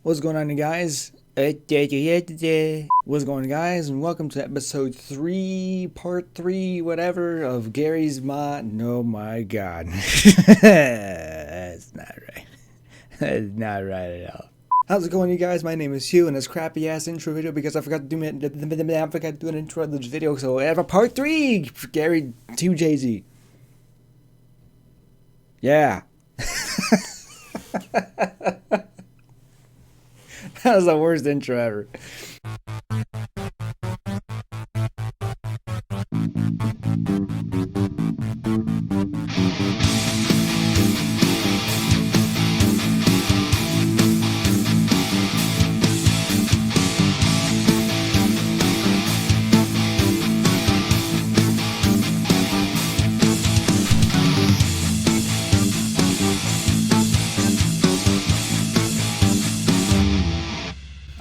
What's going on, you guys? What's going on, guys? And welcome to episode 3, part 3, whatever, of Gary's mod. No, my God. That's not right. That's not right at all. How's it going, you guys? My name is Hugh, and this crappy ass intro video because I forgot to do an intro of this video. So I have a part 3 for GARI-JZ. Yeah. That was the worst intro ever.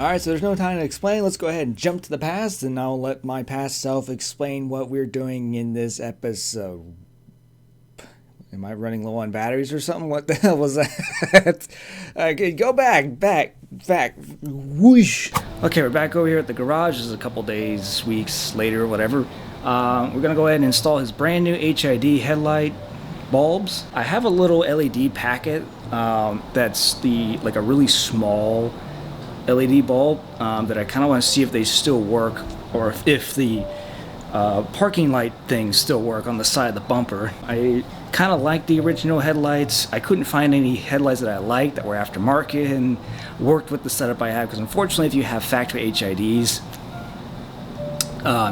Alright, so there's no time to explain. Let's go ahead and jump to the past, and I'll let my past self explain what we're doing in this episode. Am I running low on batteries or something? What the hell was that? Okay, go back, whoosh. Okay, we're back over here at the garage. This is a couple days, weeks later, whatever. We're going to go ahead and install his brand new HID headlight bulbs. I have a little LED packet that's like a really small LED bulb that I kind of want to see if they still work, or if the parking light things still work on the side of the bumper. I kind of like the original headlights. I couldn't find any headlights that I liked that were aftermarket and worked with the setup I have, because unfortunately if you have factory HIDs,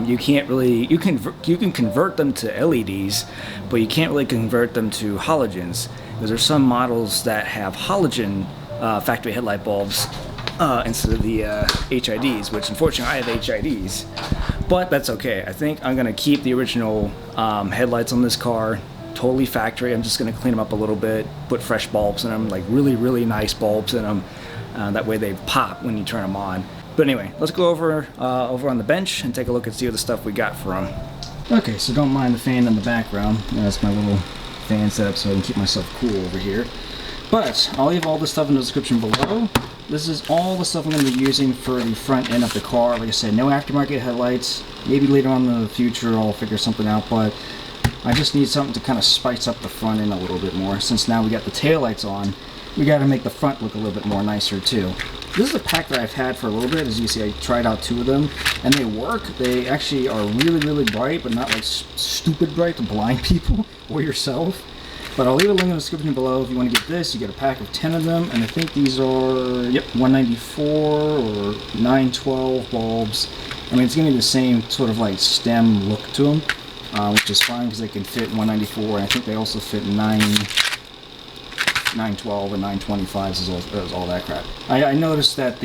you can't really, you can convert them to LEDs, but you can't really convert them to halogens, because there's some models that have halogen factory headlight bulbs instead of the HIDs, which unfortunately I have HIDs, but that's okay. I think I'm going to keep the original headlights on this car, totally factory. I'm just going to clean them up a little bit, put fresh bulbs in them, like really nice bulbs in them, that way they pop when you turn them on. But anyway, let's go over on the bench and take a look and see what the stuff we got for them. Okay, so don't mind the fan in the background. That's my little fan setup so I can keep myself cool over here. But I'll leave all the stuff in the description below. This is all the stuff I'm going to be using for the front end of the car. Like I said, no aftermarket headlights. Maybe later on in the future I'll figure something out, but I just need something to kind of spice up the front end a little bit more. Since now we got the taillights on, we got to make the front look a little bit more nicer too. This is a pack that I've had for a little bit. As you see, I tried out 2 of them, and they work. They actually are really bright, but not like stupid bright to blind people or yourself. But I'll leave a link in the description below if you want to get this. You get a pack of 10 of them, and I think these are, 194 or 912 bulbs. I mean, it's going to be the same sort of like stem look to them, which is fine because they can fit 194, and I think they also fit 912 and 925s as all that crap. I noticed that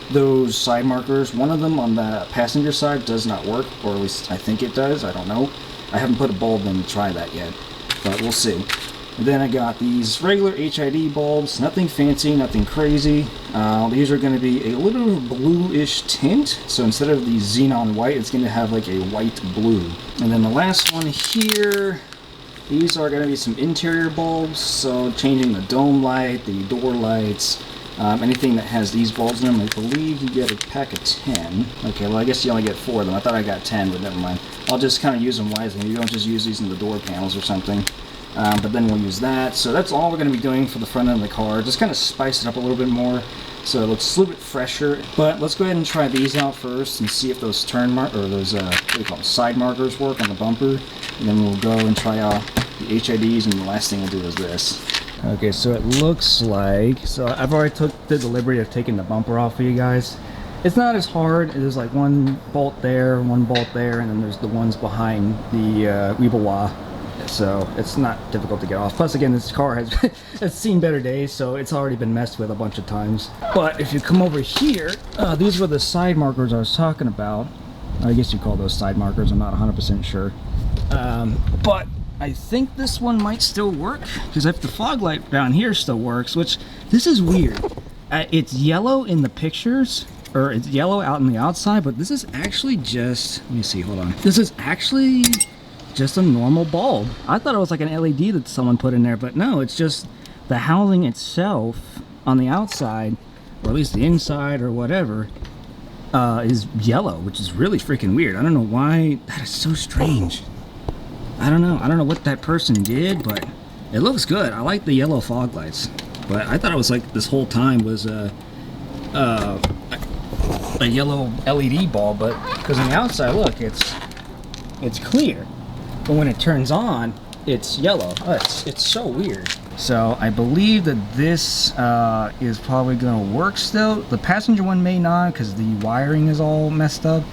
those side markers, one of them on the passenger side does not work, or at least I think it does. I don't know. I haven't put a bulb in to try that yet, but we'll see. And then I got these regular HID bulbs, nothing fancy, nothing crazy. These are going to be a little bluish tint, so instead of the xenon white, it's going to have like a white blue. And then the last one here, these are going to be some interior bulbs, so changing the dome light, the door lights, anything that has these bulbs in them. I believe you get a pack of 10. Okay, well I guess you only get 4 of them. I thought I got 10, but never mind. I'll just kind of use them wisely. You don't just use these in the door panels or something. But then we'll use that. So that's all we're going to be doing for the front end of the car. Just kind of spice it up a little bit more so it looks a little bit fresher. But let's go ahead and try these out first and see if those side markers work on the bumper. And then we'll go and try out the HIDs, and the last thing we'll do is this. Okay, so it looks like, so I've already took the liberty of taking the bumper off for you guys. It's not as hard. There's like one bolt there, and then there's the ones behind the Weeble. So it's not difficult to get off. Plus, again, this car has seen better days, so it's already been messed with a bunch of times. But if you come over here, these were the side markers I was talking about. I guess you call those side markers. I'm not 100% sure. But I think this one might still work, because if the fog light down here still works, which this is weird. It's yellow in the pictures, or it's yellow out on the outside, but this is actually just, let me see, hold on. This is actually just a normal bulb. I thought it was like an LED that someone put in there, but no, it's just the housing itself on the outside or at least the inside or whatever, is yellow, which is really freaking weird. I don't know why. That is so strange. I don't know what that person did, but it looks good. I like the yellow fog lights, but I thought it was like this whole time was a yellow LED bulb, but because on the outside, look, it's clear, but when it turns on, it's yellow. Oh, it's so weird. So I believe that this is probably going to work still. The passenger one may not because the wiring is all messed up.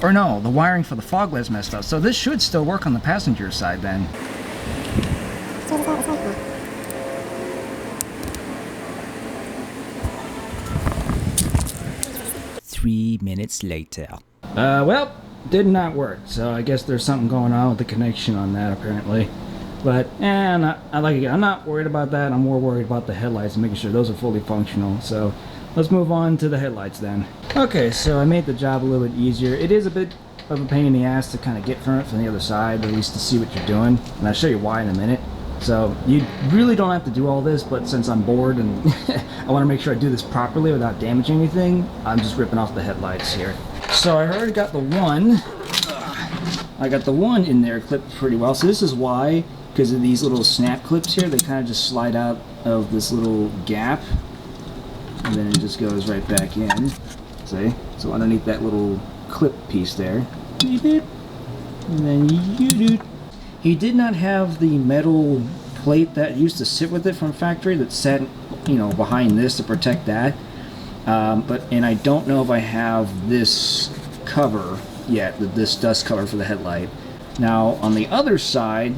Or no, the wiring for the fog lights messed up. So this should still work on the passenger side then. 3 minutes later. Well, did not work. So I guess there's something going on with the connection on that apparently. But I'm not worried about that. I'm more worried about the headlights and making sure those are fully functional. So let's move on to the headlights then. Okay, so I made the job a little bit easier. It is a bit of a pain in the ass to kind of get from it from the other side, at least to see what you're doing. And I'll show you why in a minute. So you really don't have to do all this, but since I'm bored and I want to make sure I do this properly without damaging anything, I'm just ripping off the headlights here. So I already got the one. I got the one in there clipped pretty well. So this is why, because of these little snap clips here, they kind of just slide out of this little gap, and then it just goes right back in. See? So underneath that little clip piece there, and then he did not have the metal plate that used to sit with it from factory that sat, you know, behind this to protect that. And I don't know if I have this cover yet, this dust cover for the headlight. Now on the other side,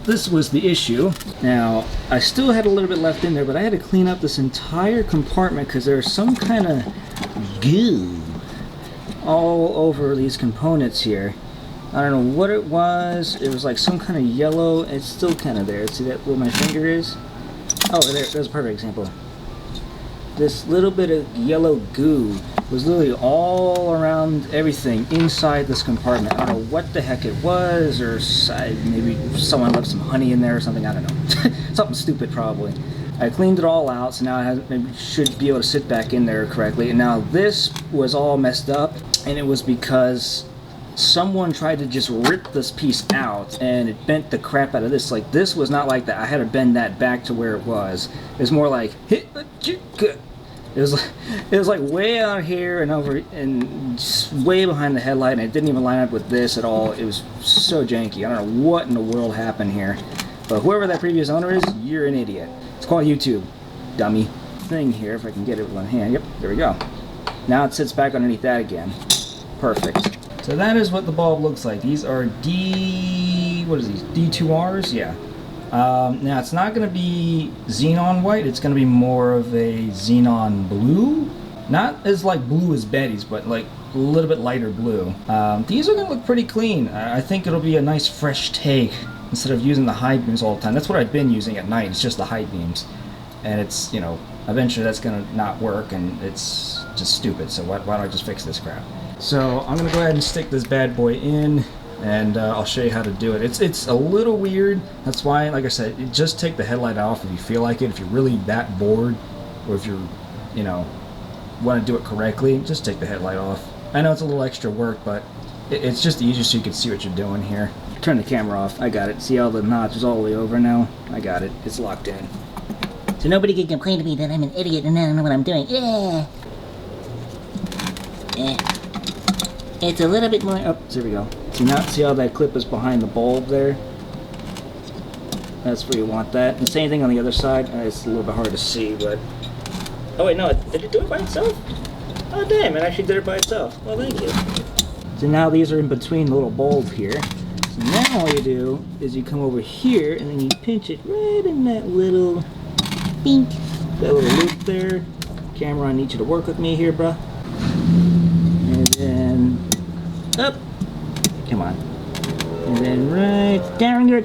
this was the issue. Now I still had a little bit left in there, but I had to clean up this entire compartment because there's some kind of goo all over these components here. I don't know what it was. It was like some kind of yellow. It's still kind of there. See that where my finger is? Oh, there's a perfect example. This little bit of yellow goo was literally all around everything inside this compartment. I don't know what the heck it was, or maybe someone left some honey in there or something. I don't know. Something stupid probably. I cleaned it all out, so now it should be able to sit back in there correctly. And now this was all messed up, and it was because someone tried to just rip this piece out and it bent the crap out of this. Like, this was not like that. I had to bend that back to where it was. It's more like it was like way out here and over and just way behind the headlight, and it didn't even line up with this at all. It was so janky. I don't know what in the world happened here, but whoever that previous owner is, you're an idiot. It's called YouTube, dummy. Thing here, if I can get it with one hand. Yep, there we go. Now it sits back underneath that again. Perfect. So that is what the bulb looks like. These are what is these? D2Rs? Yeah. Now it's not going to be xenon white. It's going to be more of a xenon blue. Not as like blue as Betty's, but like a little bit lighter blue. These are going to look pretty clean. I think it'll be a nice fresh take instead of using the high beams all the time. That's what I've been using at night. It's just the high beams. And it's, you know, eventually that's going to not work and it's just stupid. So why don't I just fix this crap? So I'm going to go ahead and stick this bad boy in, and I'll show you how to do it. It's a little weird. That's why, like I said, just take the headlight off if you feel like it. If you're really that bored, or if you're, you know, want to do it correctly, just take the headlight off. I know it's a little extra work, but it's just easier so you can see what you're doing here. Turn the camera off. I got it. See all the notches all the way over now? I got it. It's locked in. So nobody can complain to me that I'm an idiot and I don't know what I'm doing. Yeah. It's a little bit more. Oh, there we go. See how that clip is behind the bulb there? That's where you want that. And same thing on the other side. It's a little bit hard to see, but... Oh wait, no, did it do it by itself? Oh damn, it actually did it by itself. Well, thank you. So now these are in between the little bulb here. So now all you do is you come over here and then you pinch it right in that little... Bink. That little loop there. Camera, I need you to work with me here, bruh. And then up. Come on. And then right down your.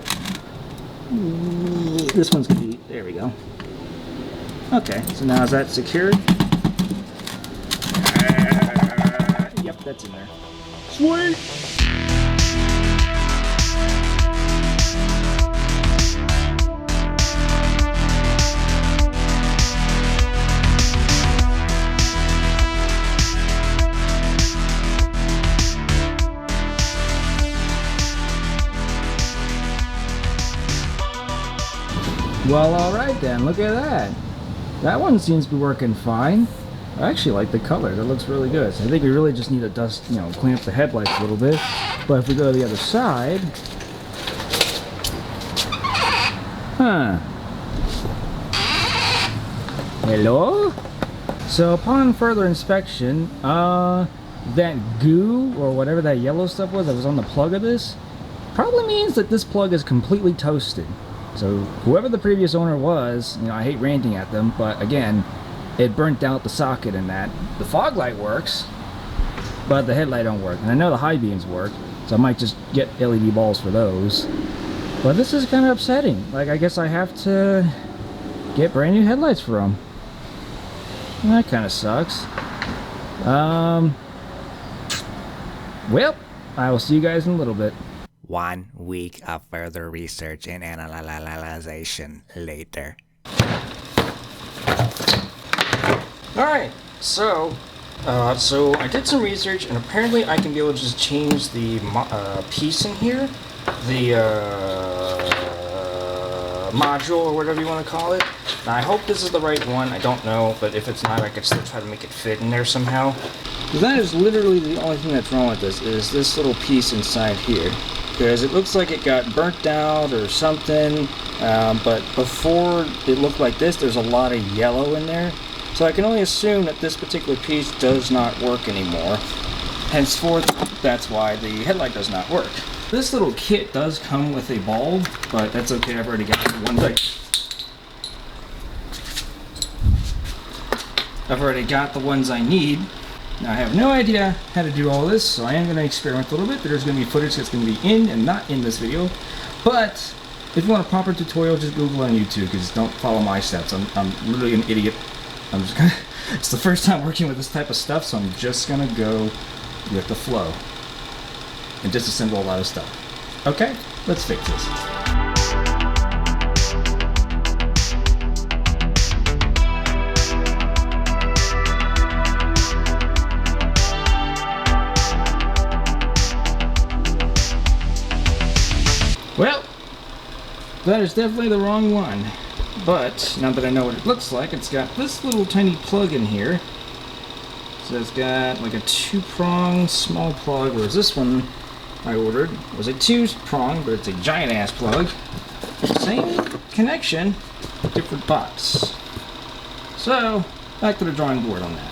This one's gonna be. There we go. Okay. So now is that secured? Yep, that's in there. Sweet. Well, alright then, look at that. That one seems to be working fine. I actually like the color, that looks really good. So I think we really just need to dust, clean up the headlights a little bit. But if we go to the other side... Huh. Hello? So upon further inspection, that goo, or whatever that yellow stuff was that was on the plug of this, probably means that this plug is completely toasted. So whoever the previous owner was, I hate ranting at them, but again, it burnt out the socket in that. The fog light works, but the headlight don't work. And I know the high beams work, so I might just get LED balls for those. But this is kind of upsetting. Like, I guess I have to get brand new headlights for them. That kind of sucks. Well, I will see you guys in a little bit. 1 week of further research and analyzation later. Alright, so I did some research, and apparently I can be able to just change the piece in here, the module or whatever you want to call it. Now I hope this is the right one, I don't know, but if it's not, I could still try to make it fit in there somehow. Because that is literally the only thing that's wrong with this, is this little piece inside here. Because it looks like it got burnt out or something, but before it looked like this, there's a lot of yellow in there. So I can only assume that this particular piece does not work anymore. Henceforth, that's why the headlight does not work. This little kit does come with a bulb, but that's okay, I've already got the ones I need. Now I have no idea how to do all this, so I am going to experiment a little bit. There's going to be footage that's going to be in and not in this video. But if you want a proper tutorial, just Google on YouTube, because don't follow my steps. I'm literally an idiot. It's the first time working with this type of stuff, so I'm just going to go with the flow and disassemble a lot of stuff. Okay, let's fix this. Well, that is definitely the wrong one. But now that I know what it looks like, it's got this little tiny plug in here. So it's got like a 2-prong small plug, whereas this one I ordered was a 2-prong, but it's a giant ass plug. Same connection, different box. So, back to the drawing board on that.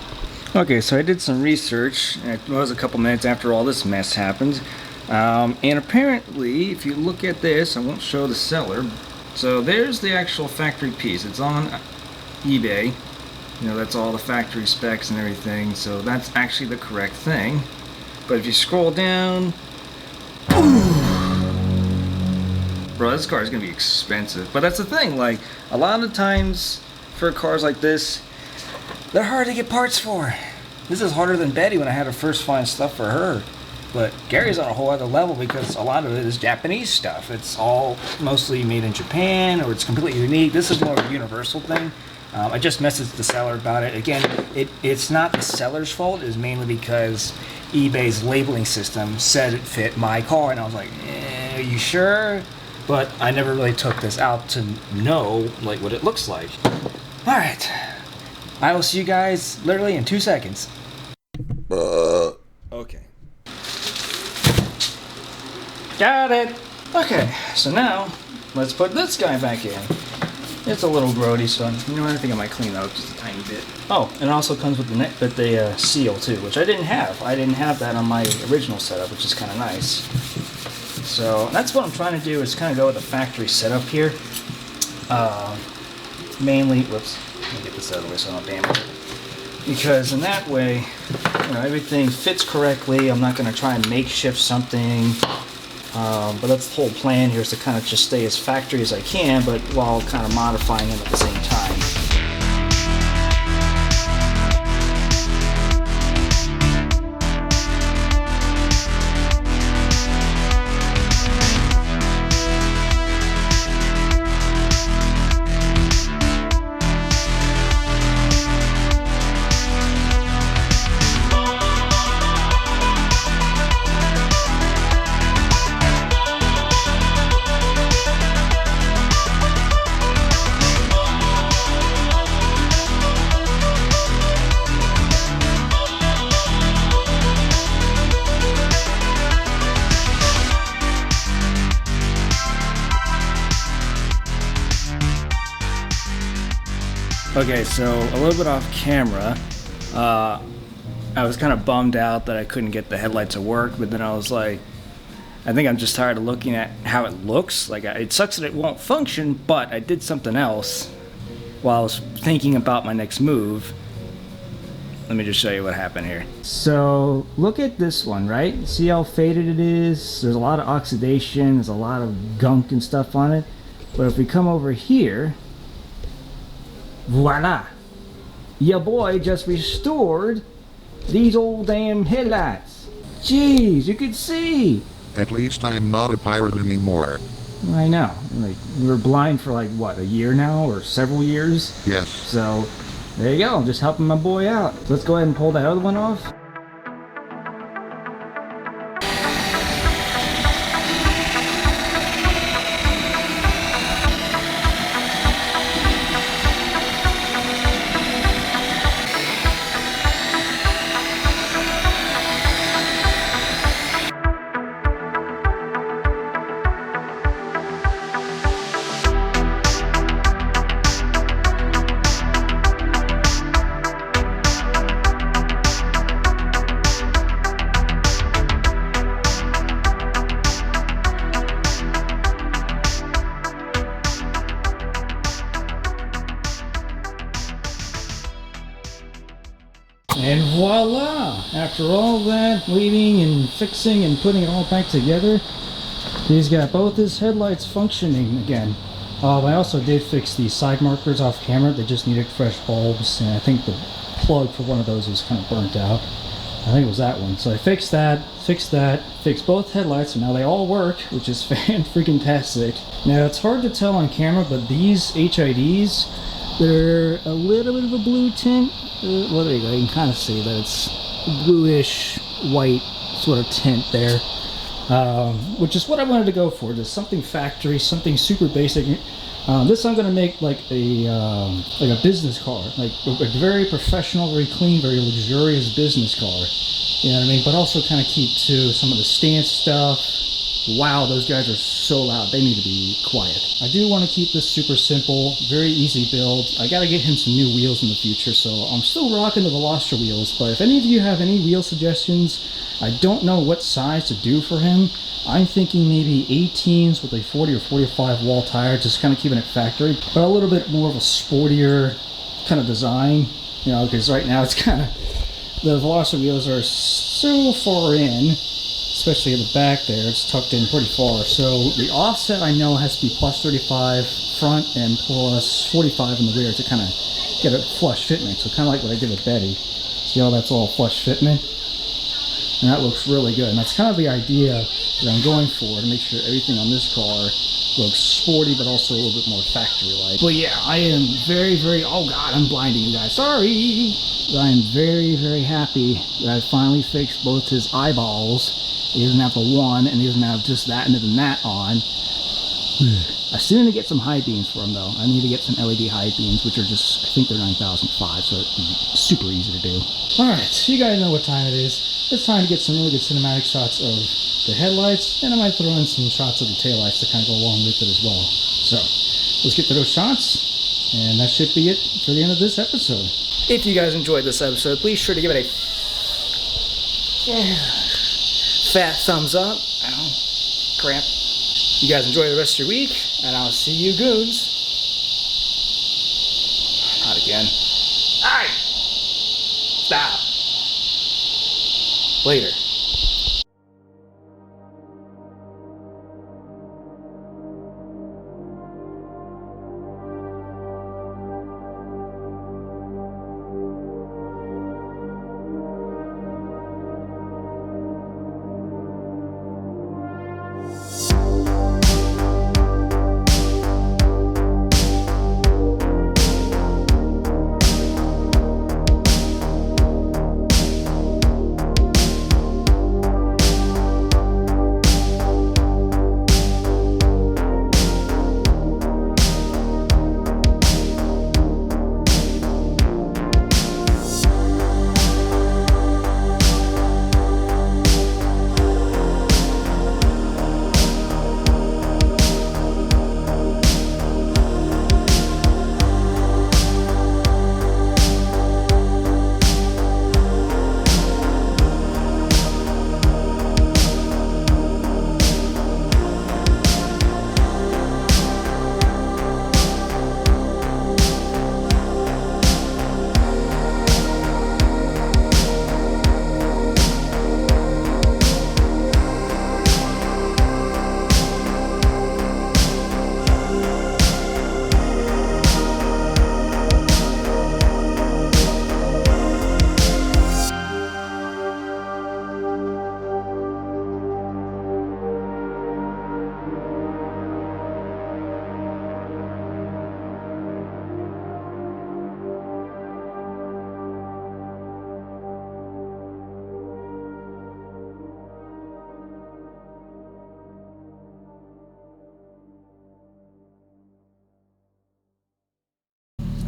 Okay, so I did some research. It was a couple minutes after all this mess happened. And apparently, if you look at this, I won't show the seller. So there's the actual factory piece. It's on eBay. That's all the factory specs and everything. So that's actually the correct thing. But if you scroll down, bro, this car is gonna be expensive. But that's the thing. Like, a lot of times for cars like this, they're hard to get parts for. This is harder than Betty when I had to first find stuff for her. But Gary's on a whole other level because a lot of it is Japanese stuff. It's all mostly made in Japan, or it's completely unique. This is more of a universal thing. I just messaged the seller about it. Again, it's not the seller's fault. It was mainly because eBay's labeling system said it fit my car, and I was like, are you sure? But I never really took this out to know like what it looks like. All right, I will see you guys literally in 2 seconds. Okay. Got it! Okay, so now, let's put this guy back in. It's a little grody, so I think I might clean that up just a tiny bit. Oh, and it also comes with the seal too, which I didn't have. I didn't have that on my original setup, which is kind of nice. So that's what I'm trying to do, is kind of go with the factory setup here. Mainly, whoops, let me get this out of the way so I don't damage it. Because in that way, everything fits correctly. I'm not going to try and makeshift something. But that's the whole plan here, is to kind of just stay as factory as I can, but while kind of modifying them at the same time. Okay, so a little bit off camera. I was kind of bummed out that I couldn't get the headlight to work, but then I was like, I think I'm just tired of looking at how it looks. Like, it sucks that it won't function, but I did something else while I was thinking about my next move. Let me just show you what happened here. So look at this one, right? See how faded it is? There's a lot of oxidation, there's a lot of gunk and stuff on it. But if we come over here, voila! Your boy just restored these old damn headlights. Jeez, you could see! At least I'm not a pirate anymore. I know. Like, we were blind for like, what, a year now? Or several years? Yes. So, there you go. I'm just helping my boy out. Let's go ahead and pull that other one off. And voila! After all that waiting and fixing and putting it all back together, he's got both his headlights functioning again. I also did fix the side markers off camera. They just needed fresh bulbs, and I think the plug for one of those was kind of burnt out. I think it was that one. So I fixed that, fixed both headlights, and now they all work, which is fan-freaking-tastic. Now, it's hard to tell on camera, but these HIDs, they're a little bit of a blue tint. Well, there you go. You can kind of see that it's bluish, white sort of tint there, which is what I wanted to go for. Just something factory, something super basic. This I'm going to make like a business car, like a very professional, very clean, very luxurious business car. You know what I mean? But also kind of keep to some of the stance stuff. Wow, those guys are so loud. They need to be quiet. I do want to keep this super simple, very easy build. I got to get him some new wheels in the future, so I'm still rocking the Veloster wheels. But if any of you have any wheel suggestions, I don't know what size to do for him. I'm thinking maybe 18s with a 40 or 45 wall tire, just kind of keeping it factory, but a little bit more of a sportier kind of design, you know, because right now it's kind of, the Veloster wheels are so far in, especially at the back there, it's tucked in pretty far. So the offset I know has to be plus 35 front and plus 45 in the rear to kind of get a flush fitment. So kind of like what I did with Betty. See how that's all flush fitment? And that looks really good. And that's kind of the idea that I'm going for, to make sure everything on this car looks sporty, but also a little bit more factory-like. But yeah, I am very, very, oh God, I'm blinding you guys, sorry. I am very, very happy that I finally fixed both his eyeballs. He doesn't have the one, and he doesn't have just that and then that on. I still need to get some high beams for him though. I need to get some LED high beams, which are just, I think they're 9005, so it's super easy to do. Alright, so you guys know what time it is. It's time to get some really good cinematic shots of the headlights, and I might throw in some shots of the taillights to kind of go along with it as well. So, let's get to those shots, and that should be it for the end of this episode. If you guys enjoyed this episode, please sure to give it a fat thumbs up. Ow, crap. You guys enjoy the rest of your week, and I'll see you goons. Not again. Aye! Stop. Later.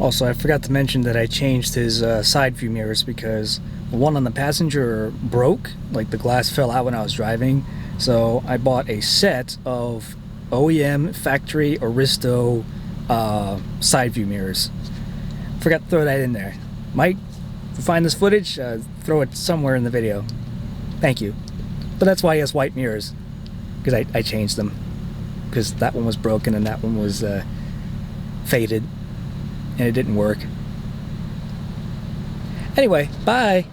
Also, I forgot to mention that I changed his side view mirrors because the one on the passenger broke, like the glass fell out when I was driving. So I bought a set of OEM factory Aristo side view mirrors. Forgot to throw that in there. Mike, if you find this footage, throw it somewhere in the video. Thank you. But that's why he has white mirrors, because I changed them. Because that one was broken and that one was faded, and it didn't work. Anyway, bye!